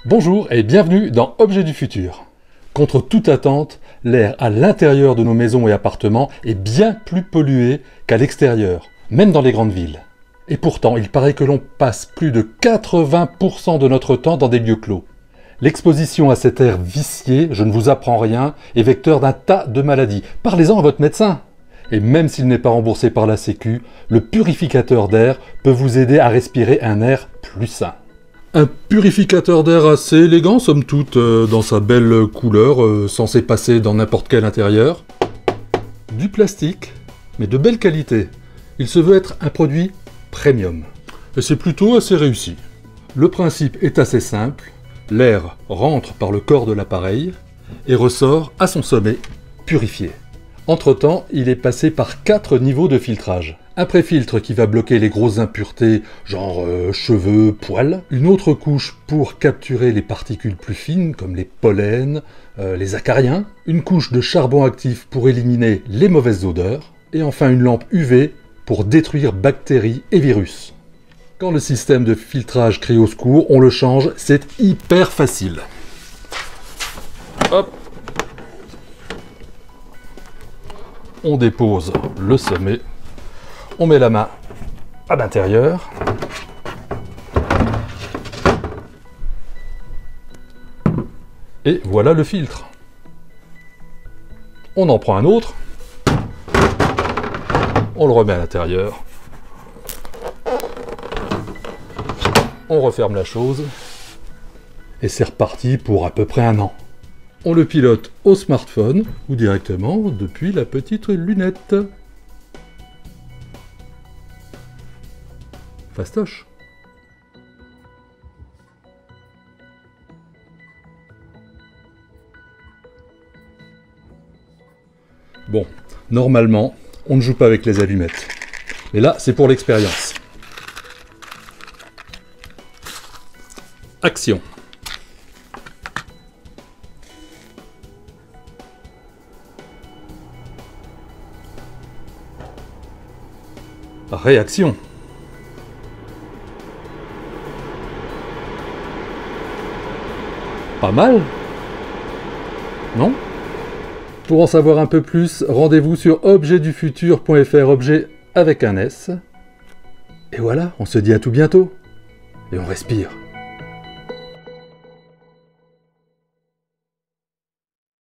Bonjour et bienvenue dans Objets du futur. Contre toute attente, l'air à l'intérieur de nos maisons et appartements est bien plus pollué qu'à l'extérieur, même dans les grandes villes. Et pourtant, il paraît que l'on passe plus de 80% de notre temps dans des lieux clos. L'exposition à cet air vicié, je ne vous apprends rien, est vecteur d'un tas de maladies. Parlez-en à votre médecin. Et même s'il n'est pas remboursé par la Sécu, le purificateur d'air peut vous aider à respirer un air plus sain. Un purificateur d'air assez élégant, somme toute, dans sa belle couleur, censé passer dans n'importe quel intérieur. Du plastique, mais de belle qualité. Il se veut être un produit premium. Et c'est plutôt assez réussi. Le principe est assez simple. L'air rentre par le corps de l'appareil et ressort à son sommet purifié. Entre-temps, il est passé par 4 niveaux de filtrage. Un pré-filtre qui va bloquer les grosses impuretés, genre cheveux, poils. Une autre couche pour capturer les particules plus fines, comme les pollens, les acariens. Une couche de charbon actif pour éliminer les mauvaises odeurs. Et enfin une lampe UV pour détruire bactéries et virus. Quand le système de filtrage crie au secours, on le change, c'est hyper facile. Hop. On dépose le sommet, on met la main à l'intérieur, et voilà le filtre. On en prend un autre, on le remet à l'intérieur, on referme la chose, et c'est reparti pour à peu près un an. On le pilote au smartphone ou directement depuis la petite lunette. Fastoche. Bon, normalement, on ne joue pas avec les allumettes. Mais là, c'est pour l'expérience. Action. Réaction. Pas mal? Non? Pour en savoir un peu plus, rendez-vous sur objetdufutur.fr, objet avec un S. Et voilà, on se dit à tout bientôt. Et on respire.